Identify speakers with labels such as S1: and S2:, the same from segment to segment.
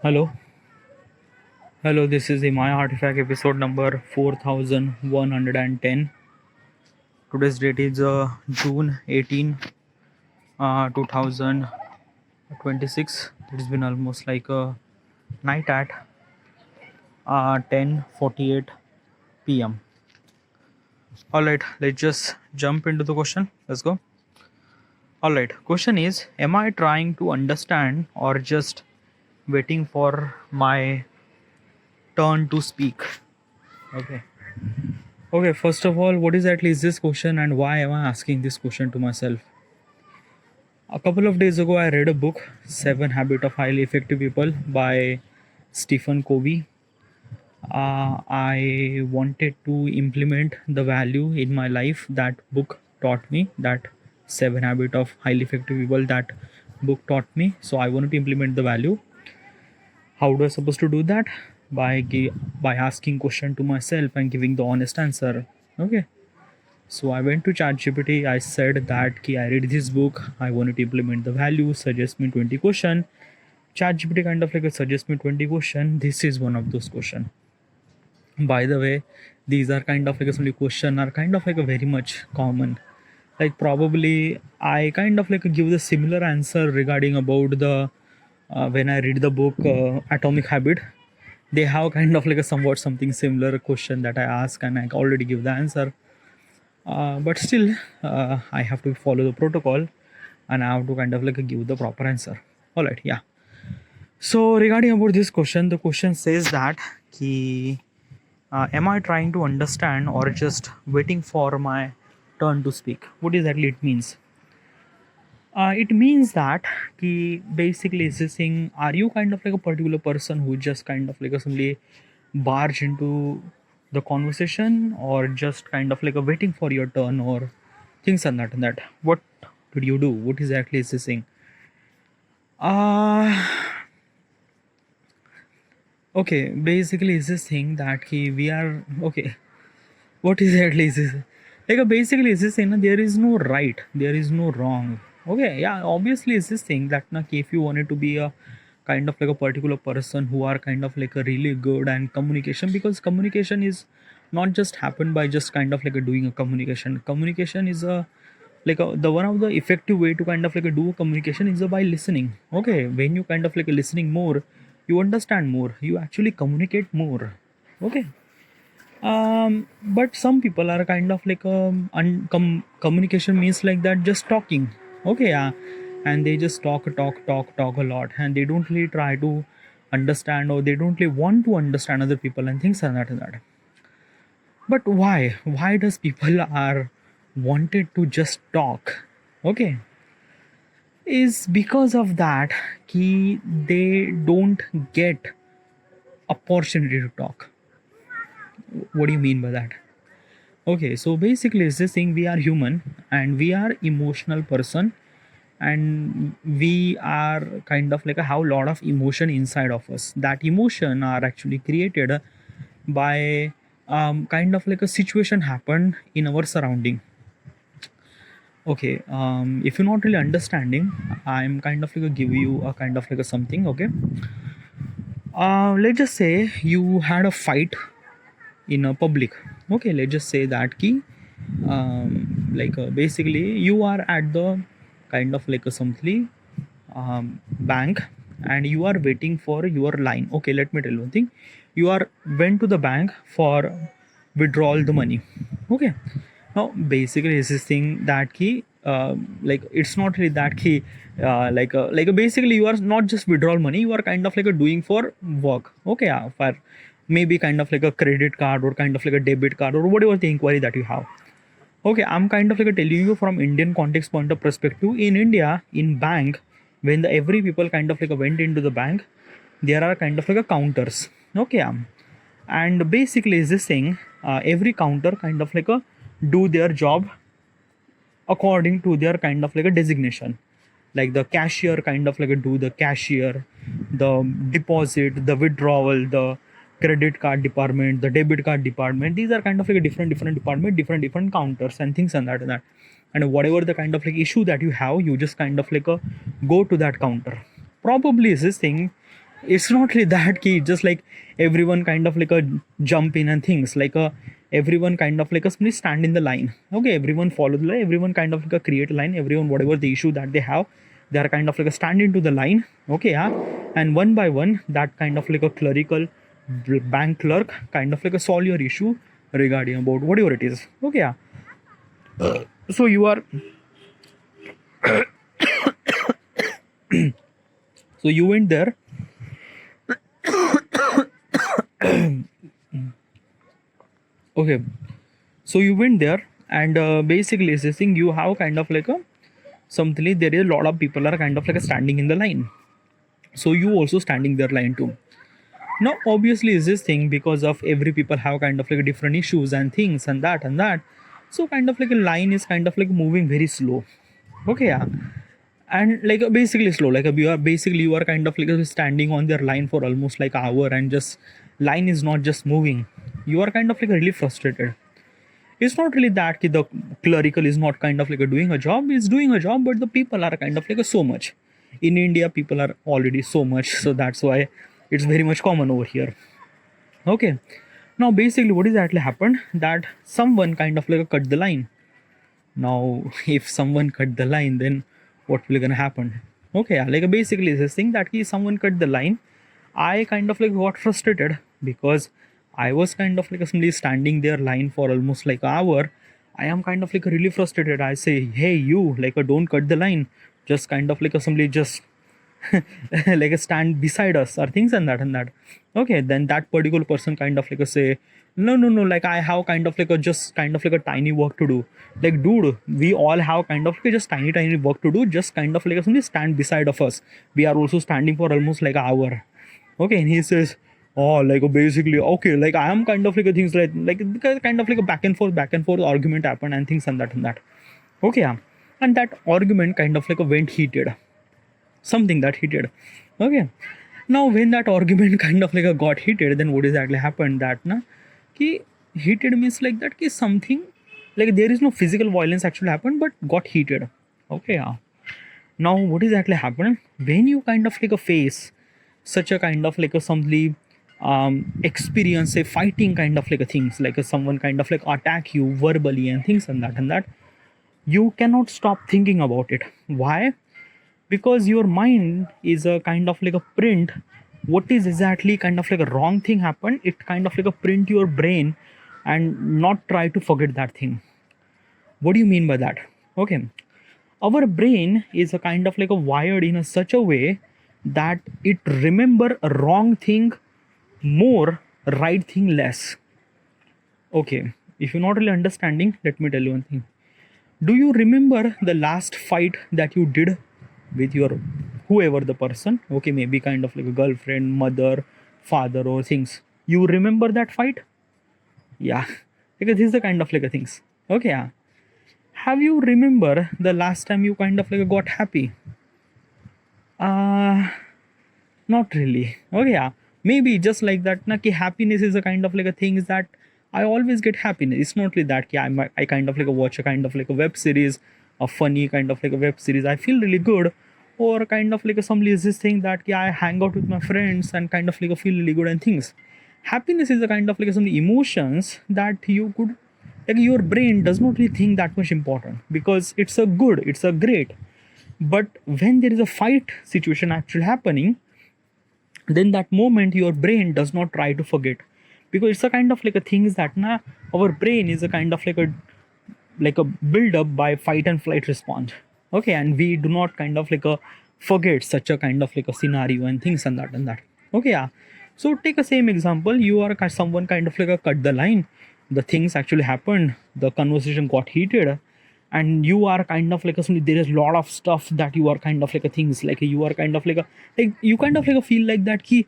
S1: Hello, hello. This is the My Artifact episode number 4110. Today's date is June 18, 2026. It's been almost like a night at 10:48 p.m. All right, let's just jump into the question. Let's go. All right, question is: am I trying to understand or just waiting for my turn to speak? Okay. Okay, first of all, what exactly is this question and why am I asking this question to myself? A couple of days ago, I read a book, Seven Habits of Highly Effective People by Stephen Covey. I wanted to implement the value in my life that book taught me, that Seven Habits of Highly Effective People that book taught me. So I wanted to implement the value. How do I supposed to do that? By asking question to myself and giving the honest answer. Okay. So I went to ChatGPT. I said that I read this book. I wanted to implement the value. Suggest me 20 question. ChatGPT kind of like a suggest me 20 question. This is one of those question. By the way, these are kind of like a some question are kind of like a very much common. Like probably I kind of like give the similar answer regarding about the when I read the book Atomic Habit. They have kind of like a somewhat something similar question that I ask and I already give the answer. But still, I have to follow the protocol and I have to kind of like give the proper answer. All right, yeah. So regarding about this question, the question says that am I trying to understand or just waiting for my turn to speak? What exactly it means? It means that basically is this thing, are you kind of like a particular person who just kind of like a simply barge into the conversation or just kind of like a waiting for your turn or things and that? What did you do? What exactly is this thing? Uh okay, basically is this thing that we are okay. What exactly is this? Like basically is this thing there is no right, there is no wrong. Okay, yeah, obviously is this thing that if you wanted to be a kind of like a particular person who are kind of like a really good and communication, because communication is not just happen by just kind of like a doing a communication is a the one of the effective way to kind of like a do communication is by listening. Okay, when you kind of like listening more, you understand more, you actually communicate more. Okay, but some people are kind of like communication means like that just talking. Okay, yeah, and they just talk a lot and they don't really try to understand or they don't really want to understand other people and things like that. But why does people are wanted to just talk? Okay, is because of that they don't get opportunity to talk. What do you mean by that? Okay, so basically it's this thing, we are human and we are emotional person and we are kind of like a have a lot of emotion inside of us. That emotion are actually created by kind of like a situation happened in our surrounding. Okay, if you're not really understanding, I'm kind of like a give you a kind of like a something. Okay, let's just say you had a fight in a public. Okay, let's just say that basically you are at the kind of like a something bank and you are waiting for your line. Okay, let me tell you one thing, you are went to the bank for withdrawal the money. Okay, now basically is this thing that like it's not really that basically you are not just withdrawal money, you are kind of like a doing for work. Okay, yeah, for maybe kind of like a credit card or kind of like a debit card or whatever the inquiry that you have. Okay, I'm kind of like telling you from Indian context point of perspective. In India, in bank, when the every people kind of like went into the bank, there are kind of like a counters. Okay, and basically is this thing, every counter kind of like a do their job according to their kind of like a designation. Like the cashier kind of like a do the cashier, the deposit, the withdrawal, the credit card department, the debit card department. These are kind of like a different department, different counters and things and that. And whatever the kind of like issue that you have, you just kind of like go to that counter. Probably is this thing, it's not really that key, just like everyone kind of like a jump in and things like a everyone kind of like a simply stand in the line. Okay, everyone follow the line, everyone kind of like a create a line, everyone whatever the issue that they have, they are kind of like a stand into the line. Okay, yeah, and one by one that kind of like a clerical bank clerk kind of like a solve your issue regarding about whatever it is. Okay, yeah. So you are so you went there. Okay, so you went there and basically it's this thing you have kind of like a something, there is a lot of people are kind of like a standing in the line, so you also standing their line too. Now obviously is this thing because of every people have kind of like different issues and things and that, so kind of like a line is kind of like moving very slow. Okay, yeah, and like basically slow, like you are basically you are kind of like standing on their line for almost like an hour and just line is not just moving. You are kind of like really frustrated. It's not really that the clerical is not kind of like doing a job, it's doing a job, but the people are kind of like so much. In India people are already so much, so that's why it's very much common over here. Okay, now basically what is actually happened that someone kind of like cut the line. Now if someone cut the line, then what will gonna happen? Okay, yeah, like basically this thing that someone cut the line, I kind of like got frustrated because I was kind of like simply standing there line for almost like an hour. I am kind of like really frustrated. I say, hey you, like don't cut the line, just kind of like simply just like a stand beside us or things and that. Okay, then that particular person kind of like a say, no, like I have kind of like a just kind of like a tiny work to do. Like dude, we all have kind of like just tiny work to do, just kind of like a simply stand beside of us. We are also standing for almost like an hour. Okay, and he says, oh, like basically okay, like I am kind of like a things like because kind of like a back and forth argument happened and things and that. Okay, yeah, and that argument kind of like a went heated, something that heated. Okay, now when that argument kind of like a got heated, then what is actually happened that na ki heated means like that ki something like there is no physical violence actually happened but got heated. Okay, yeah, now what is actually happened when you kind of like a face such a kind of like a something experience a fighting kind of like a things like a someone kind of like attack you verbally and things and that you cannot stop thinking about it. Why? Because your mind is a kind of like a print what is exactly kind of like a wrong thing happened, it kind of like a print your brain and not try to forget that thing. What do you mean by that? Okay, our brain is a kind of like a wired in a such a way that it remember a wrong thing more, right thing less. Okay, if you're not really understanding, let me tell you one thing. Do you remember the last fight that you did with your whoever the person? Okay, maybe kind of like a girlfriend, mother, father, or things. You remember that fight? Yeah, because this is the kind of like a things. Okay, yeah. Have you remember the last time you kind of like got happy? Uh Not really. Okay, yeah. Maybe just like that. Na, ki happiness is a kind of like a thing is that I always get happiness. It's not really that. Yeah, I kind of like a watch a kind of like a web series, a funny kind of like a web series. I feel really good, or kind of like a somebody is this thing that yeah, I hang out with my friends and kind of like a feel really good and things. Happiness is a kind of like some emotions that you could like your brain does not really think that much important because it's a good, it's a great. But when there is a fight situation actually happening, then that moment your brain does not try to forget because it's a kind of like a things that na our brain is a kind of like a build up by fight and flight response. Okay, and we do not kind of like a forget such a kind of like a scenario and things and that. Okay, yeah, so take a same example, you are someone kind of like a cut the line, the things actually happened, the conversation got heated, and you are kind of like a there is a lot of stuff that you are kind of like a things like you are kind of like a like you kind of like a feel like that key.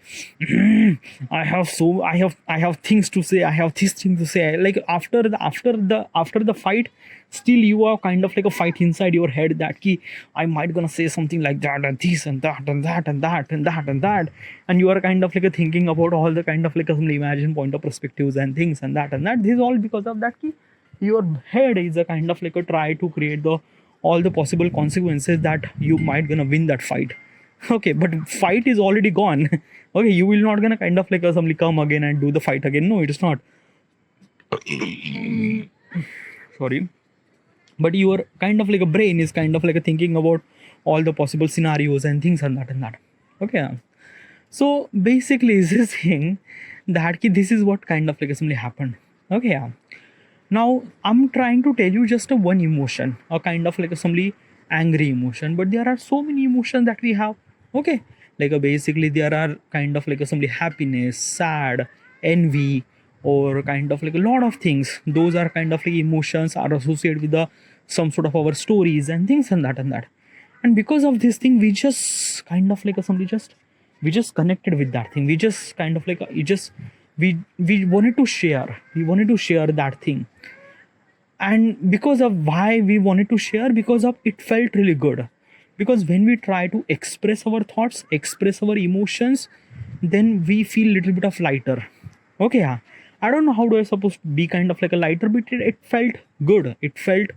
S1: I have things to say, I have this thing to say, like after the fight still you are kind of like a fight inside your head that key I might gonna say something like that and this and that and that and that and that and that, and you are kind of like a thinking about all the kind of like a some imagine point of perspectives and things and that this is all because of that key your head is a kind of like a try to create the all the possible consequences that you might gonna win that fight. Okay, but fight is already gone. Okay, you will not gonna kind of like suddenly come again and do the fight again. No, it is not. Sorry. But your kind of like a brain is kind of like a thinking about all the possible scenarios and things and that. Okay. So basically is this thing that this is what kind of like assembly happened. Okay. Yeah. Now I'm trying to tell you just a one emotion, a kind of like assembly angry emotion, but there are so many emotions that we have. Okay. Like basically there are kind of like assembly happiness, sad, envy, or kind of like a lot of things. Those are kind of like emotions are associated with the some sort of our stories and things and that. And because of this thing, we just kind of like somebody just we just connected with that thing. We just kind of like it just we wanted to share. We wanted to share that thing. And because of why we wanted to share, because of it felt really good. Because when we try to express our thoughts, express our emotions, then we feel little bit of lighter. Okay, yeah. I don't know how do I supposed to be kind of like a lighter, but it felt good. It felt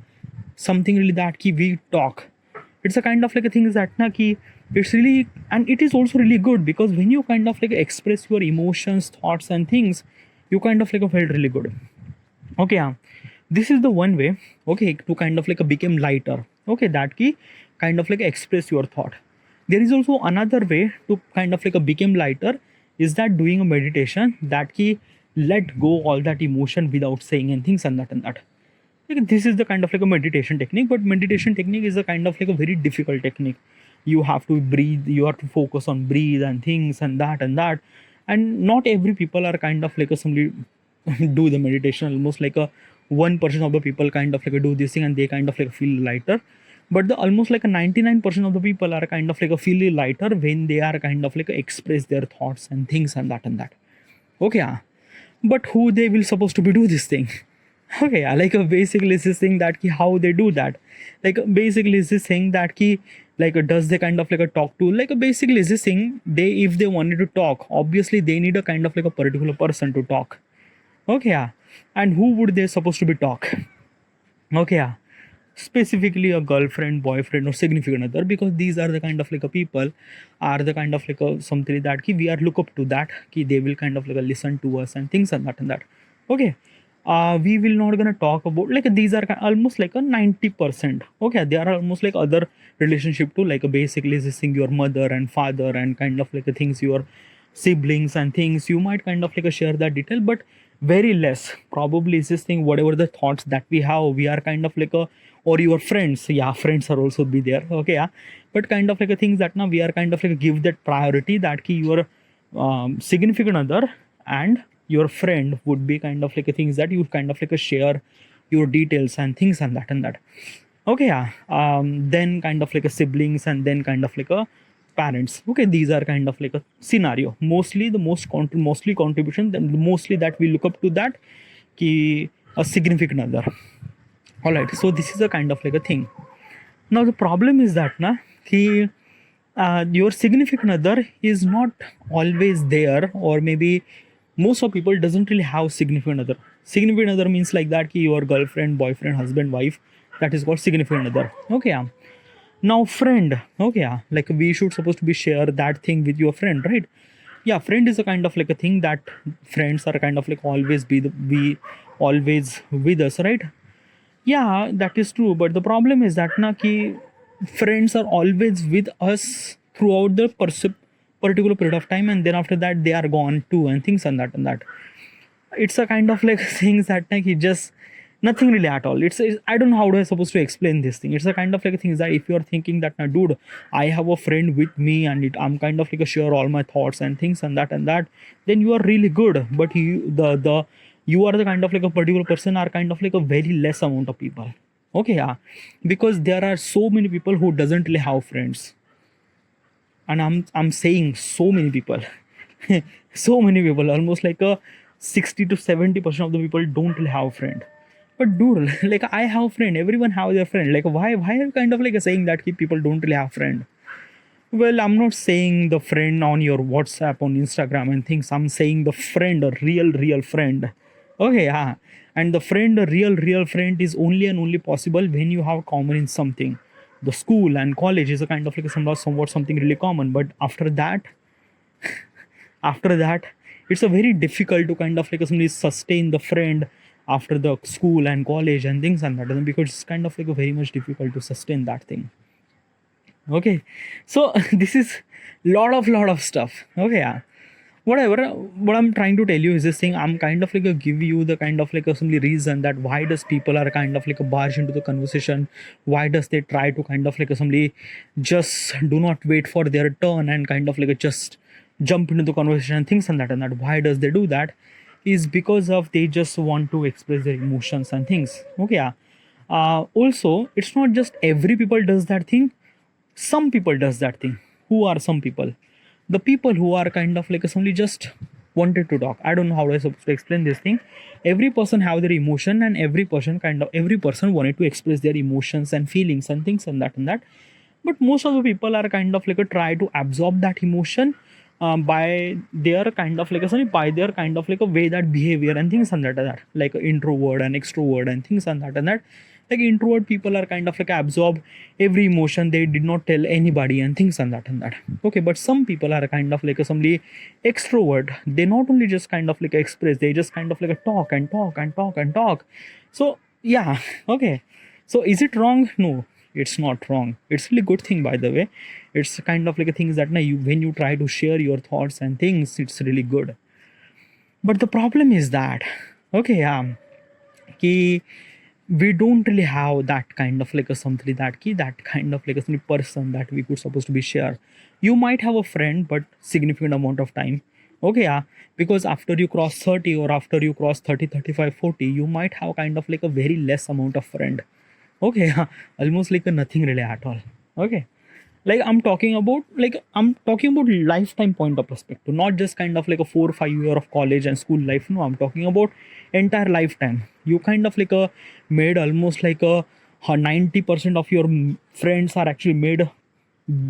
S1: something really that ki we talk. It's a kind of like a thing is that na ki it's really, and it is also really good because when you kind of like express your emotions, thoughts and things, you kind of like felt really good. Okay, yeah. This is the one way, okay, to kind of like become lighter. Okay, that key kind of like express your thought. There is also another way to kind of like become lighter, is that doing a meditation that key let go all that emotion without saying anything and that. Like, this is the kind of like a meditation technique, but meditation technique is a kind of like a very difficult technique. You have to breathe, you have to focus on breathe and things and that and that. And not every people are kind of like a somebody do the meditation. Almost like a 1% of the people kind of like do this thing and they kind of like feel lighter. But the almost like a 99% of the people are kind of like a feel lighter when they are kind of like express their thoughts and things and that and that. Okay, yeah. But who they will supposed to be do this thing? Okay, yeah, like basically it's this thing that ki how they do that. Like basically it's this thing that ki like does they kind of like a talk to, like basically is this thing they, if they wanted to talk, obviously they need a kind of like a particular person to talk. Okay, yeah. And who would they supposed to be talk? Okay, yeah. Specifically a girlfriend, boyfriend or significant other, because these are the kind of like a people are the kind of like a something that ki we are look up to, that ki they will kind of like a listen to us and things and that. Okay. We will not gonna talk about like these are almost like a 90%. Okay, they are almost like other relationship too, like basically this thing your mother and father and kind of like the things your siblings and things you might kind of like share that detail, but very less probably is this thing whatever the thoughts that we have, we are kind of like a, or your friends, yeah, friends are also be there. Okay, yeah. But kind of like a things that now we are kind of like give that priority that ki your significant other and your friend would be kind of like a things that you kind of like a share your details and things and that. Okay, yeah. Then kind of like a siblings and then kind of like a parents. Okay, these are kind of like a scenario. Mostly the mostly contribution, then mostly that we look up to that ki a significant other. All right, so this is a kind of like a thing. Now the problem is that na ki your significant other is not always there, or maybe most of people doesn't really have significant other. Significant other means like that ki your girlfriend, boyfriend, husband, wife, that is called significant other. Okay, yeah. Now friend, okay, yeah, like we should supposed to be share that thing with your friend, right? Yeah, friend is a kind of like a thing that friends are kind of like always be always with us, right? Yeah, that is true, but the problem is that na ki friends are always with us throughout the particular period of time, and then after that they are gone too and things and that. It's a kind of like things that like he just nothing really at all. It's I don't know how do I supposed to explain this thing. It's a kind of like things that if you're thinking that now dude, I have a friend with me and I'm kind of like a share all my thoughts and things and that, then you are really good. But the you are the kind of like a particular person are kind of like a very less amount of people. Okay, yeah. Because there are so many people who doesn't really have friends. And I'm saying so many people. So many people, almost like a 60 to 70% of the people don't really have a friend. But dude, like I have a friend, everyone have their friend. Like why are you kind of like saying that people don't really have a friend? Well, I'm not saying the friend on your WhatsApp, on Instagram and things. I'm saying the friend, a real friend. Okay, yeah. And the friend, a real friend is only and only possible when you have common in something. The school and college is a kind of like somewhat something really common. But after that, After that, it's a very difficult to kind of like somebody sustain the friend after the school and college and things and that, because it's kind of like a very much difficult to sustain that thing. Okay, so this is lot of stuff. Okay, yeah, whatever. What I'm trying to tell you is this thing. I'm kind of like a give you the kind of like a simply reason that why does people are kind of like a barge into the conversation, why does they try to kind of like a simply just do not wait for their turn and kind of like a just jump into the conversation and things and that, why does they do that is because of they just want to express their emotions and things. Okay, yeah. Also, it's not just every people does that thing, some people does that thing. Who are some people? The people who are kind of like simply just wanted to talk. I don't know how I supposed to explain this thing. Every person have their emotion, and every person wanted to express their emotions and feelings and things and that. But most of the people are kind of like a try to absorb that emotion by their kind of like a sorry, by their kind of like a way that behavior and things and that, like introvert and extrovert and things and that. Like introvert people are kind of like absorb every emotion, they did not tell anybody and things and that. Okay, but some people are kind of like a somebody extrovert, they not only just kind of like express, they just kind of like a talk and talk and talk and talk. So yeah, okay, so is it wrong? No, it's not wrong. It's really good thing, by the way. It's kind of like a things that now you, when you try to share your thoughts and things, it's really good. But the problem is that, okay, ki we don't really have that kind of like a something that ki that kind of like a something person that we could supposed to be share. You might have a friend, but significant amount of time. Okay, yeah, because after you cross 30 or after you cross 30, 35, 40, you might have kind of like a very less amount of friend. Okay, yeah, almost like a nothing really at all. Okay, like I'm talking about lifetime point of perspective, not just kind of like a 4 or 5 year of college and school life. No, I'm talking about entire lifetime. You kind of like a made almost like a 90% of your friends are actually made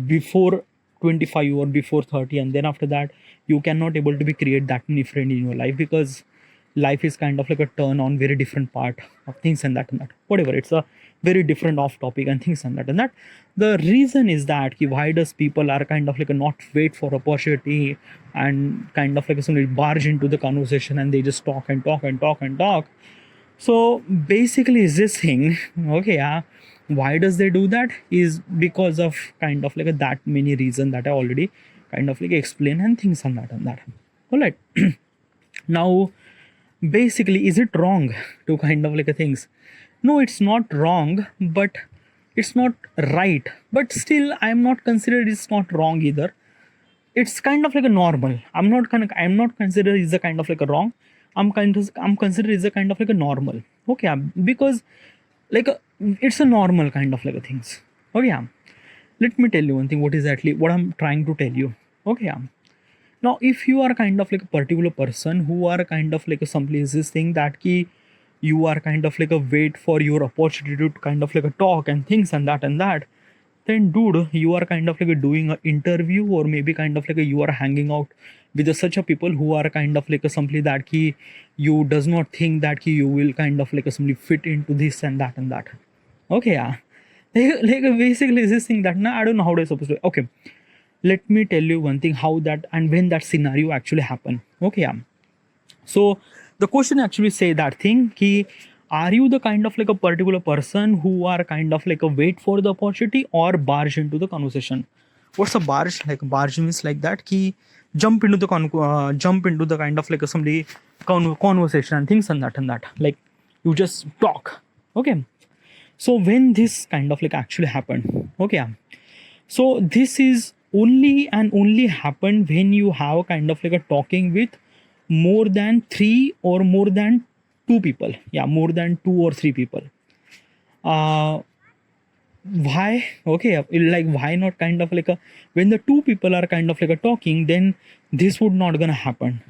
S1: before 25 or before 30, and then after that you cannot able to be create that many friends in your life, because life is kind of like a turn on very different part of things and that, whatever, it's a very different off topic and things and that. The reason is that why does people are kind of like a not wait for opportunity and kind of like somebody barge into the conversation and they just talk and talk and talk and talk. So basically is this thing. Okay, yeah, why does they do that is because of kind of like that many reason that I already kind of like explain and things and that. All right. Now basically, is it wrong to kind of like a things? No, it's not wrong, but it's not right. But still I'm not considered it's not wrong either. It's kind of like a normal. I'm not considered is a kind of like a wrong. I'm considered is a kind of like a normal. Okay, because like it's a normal kind of like a things. Okay, let me tell you one thing, what is actually what I'm trying to tell you. Okay, now if you are kind of like a particular person who are kind of like a someplace this thing that key, you are kind of like a wait for your opportunity to kind of like a talk and things and that, then dude, you are kind of like a doing an interview, or maybe kind of like a you are hanging out with such a people who are kind of like a simply that key, you does not think that key you will kind of like a simply fit into this and that. Okay, like basically this thing that now I don't know how to supposed to. Okay, let me tell you one thing, how that and when that scenario actually happened. Okay, so the question actually say that thing ki, are you the kind of like a particular person who are kind of like a wait for the opportunity or barge into the conversation? What's a barge? Like barge means like that ki jump into the kind of like a somebody conversation and things and that, like you just talk. Okay, so when this kind of like actually happened. Okay, so this is only and only happen when you have kind of like a talking with more than three or more than two people. Yeah, more than two or three people. uh why? Okay, like why not kind of like a when the two people are kind of like a talking, then this would not gonna happen.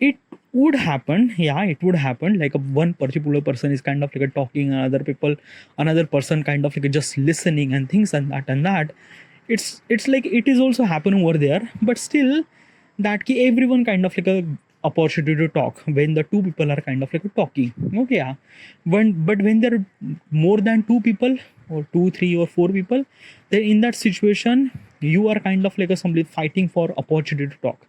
S1: It would happen, yeah, it would happen like a one particular person is kind of like a talking, another person kind of like a just listening and things and that. It's like it is also happening over there, but still that ki everyone kind of like a opportunity to talk when the two people are kind of like talking. Okay, when there are more than two people or two, three or four people, then in that situation you are kind of like a somebody fighting for opportunity to talk.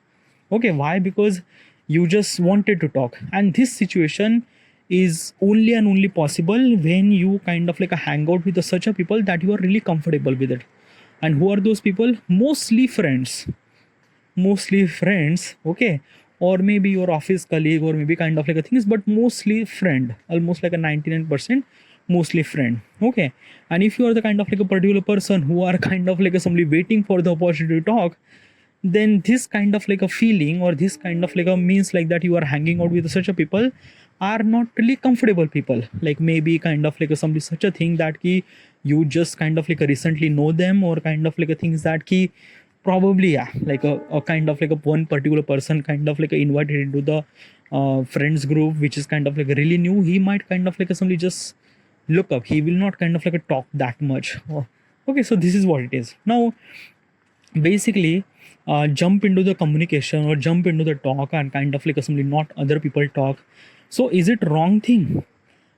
S1: Okay, why? Because you just wanted to talk, and this situation is only and only possible when you kind of like a hang out with such a people that you are really comfortable with it. And who are those people? Mostly friends, okay, or maybe your office colleague, or maybe kind of like a things, but mostly friend, almost like a 99% mostly friend, okay. And if you are the kind of like a particular person who are kind of like a somebody waiting for the opportunity to talk, then this kind of like a feeling, or this kind of like a means like that you are hanging out with such a people are not really comfortable people, like maybe kind of like a somebody such a thing that ki you just kind of like a recently know them, or kind of like a things that ki probably, yeah, like a kind of like a one particular person kind of like a invited into the friends group, which is kind of like really new. He might kind of like a somebody just look up, he will not kind of like a talk that much. Oh, okay, so this is what it is now. Basically, jump into the communication or jump into the talk and kind of like assembly not other people talk. So is it wrong thing?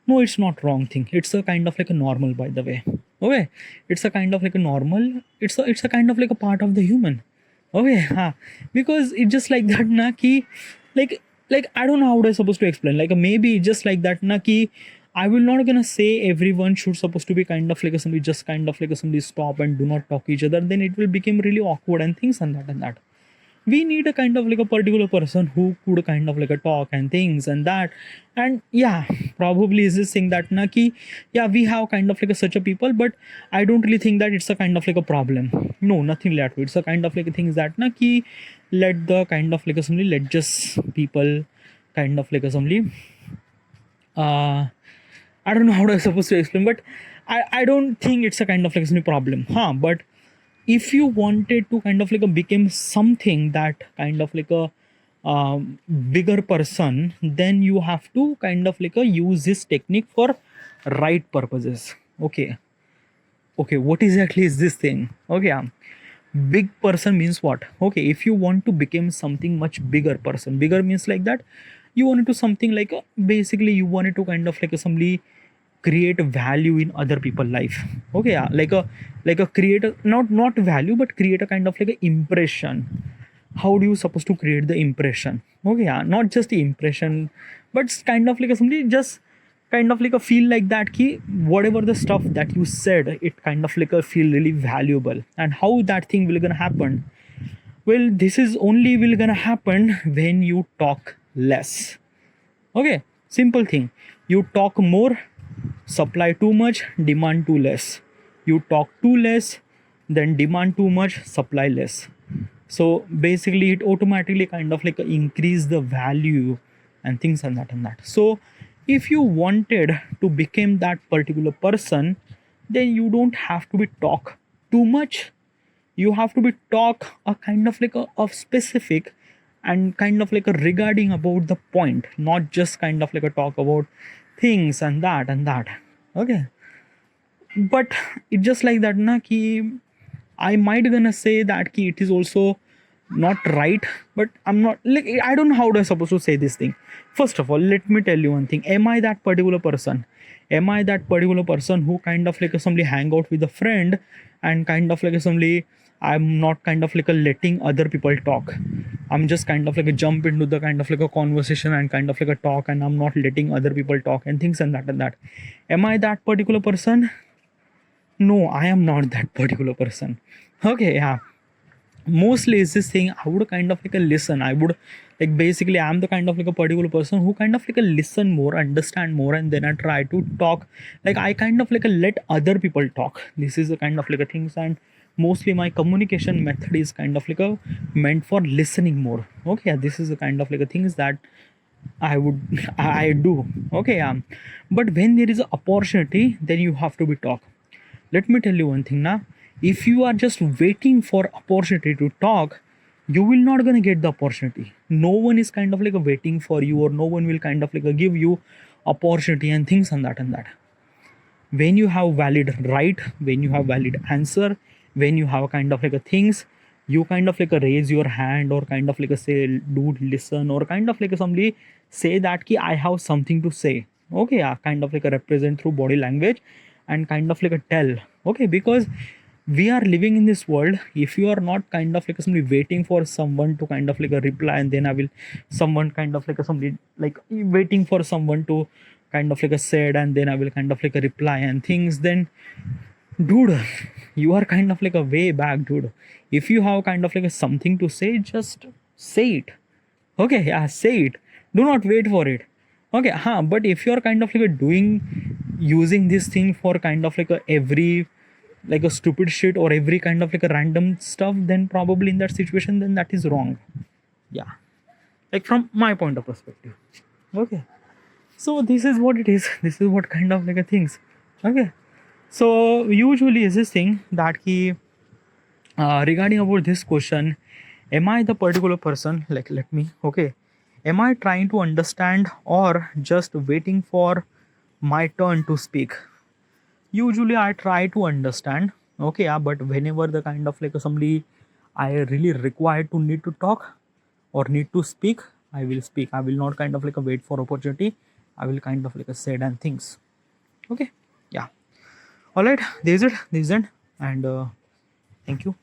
S1: No, it's not wrong thing. It's a kind of like a normal, by the way. Okay, it's a kind of like a normal. It's a kind of like a part of the human. Okay, huh? Because it's just like that na ki, like I don't know how to supposed to explain. Like maybe just like that na ki, I will not gonna say everyone should supposed to be kind of like a somebody just kind of like a somebody stop and do not talk each other. Then it will become really awkward and things and that. We need a kind of like a particular person who could kind of like a talk and things and that. And yeah, probably is this thing that na ki, yeah, we have kind of like a such a people, but I don't really think that it's a kind of like a problem. No, nothing like that. It's a kind of like a things that na ki, let the kind of like a somebody, let just people kind of like a somebody uh I don't know how to supposed to explain, but I don't think it's a kind of like a problem, huh? But if you wanted to kind of like a become something that kind of like a bigger person, then you have to kind of like a use this technique for right purposes. Okay, okay, what exactly is this thing? Okay, big person means what? Okay, if you want to become something much bigger person, bigger means like that you wanted to something like a, basically you wanted to kind of like a somebody create value in other people life. Okay, yeah, like a create a, not value, but create a kind of like a impression. How do you supposed to create the impression? Okay, yeah, not just the impression, but it's kind of like a somebody just kind of like a feel like that key, whatever the stuff that you said, it kind of like a feel really valuable. And how that thing will gonna happen? Well, this is only will gonna happen when you talk less. Okay, simple thing. You talk more, supply too much, demand too less. You talk too less, then demand too much, supply less. So basically it automatically kind of like increase the value and things and that. So if you wanted to become that particular person, then you don't have to be talk too much. You have to be talk a kind of like a specific and kind of like a regarding about the point, not just kind of like a talk about things and that. Okay, but it's just like that na ki, I might gonna say that ki it is also not right, but I'm not like, I don't know how to supposed to say this thing. First of all, let me tell you one thing. Am I that particular person? Am I that particular person who kind of like somebody hang out with a friend and kind of like somebody, I'm not kind of like a letting other people talk. I'm just kind of like a jump into the kind of like a conversation and kind of like a talk, and I'm not letting other people talk and things and that. Am I that particular person? No, I am not that particular person. Okay, yeah. Mostly is this thing, I would kind of like a listen. I would like basically I'm the kind of like a particular person who kind of like a listen more, understand more, and then I try to talk. Like I kind of like a let other people talk. This is the kind of like a things, and mostly my communication method is kind of like a meant for listening more. Okay, yeah, this is the kind of like a things that I would I do. Okay, but when there is an opportunity, then you have to be talk. Let me tell you one thing now. If you are just waiting for opportunity to talk, you will not gonna get the opportunity. No one is kind of like a waiting for you, or no one will kind of like a give you opportunity and things and that. When you have valid right, when you have valid answer, when you have kind of like a things, you kind of like a raise your hand, or kind of like a say dude listen, or kind of like a somebody say that ki I have something to say. Okay, yeah, kind of like a represent through body language and kind of like a tell. Okay, because we are living in this world. If you are not kind of like somebody waiting for someone to kind of like a reply, and then I will someone kind of like a somebody like waiting for someone to kind of like a said, and then I will kind of like a reply and things, then dude, you are kind of like a way back, dude. If you have kind of like a something to say, just say it. Okay, yeah, say it. Do not wait for it. Okay, but if you're kind of like a doing using this thing for kind of like a every like a stupid shit or every kind of like a random stuff, then probably in that situation, then that is wrong. Yeah, like from my point of perspective. Okay, so this is what it is. This is what kind of like a things. Okay, so usually is this thing that he regarding about this question, am I the particular person, like let me, okay, am I trying to understand or just waiting for my turn to speak? Usually I try to understand. Okay, yeah, but whenever the kind of like somebody I really required to need to talk or need to speak, I will speak. I will not kind of like a wait for opportunity. I will kind of like a said and things. Okay, yeah, all right, this is it, and thank you.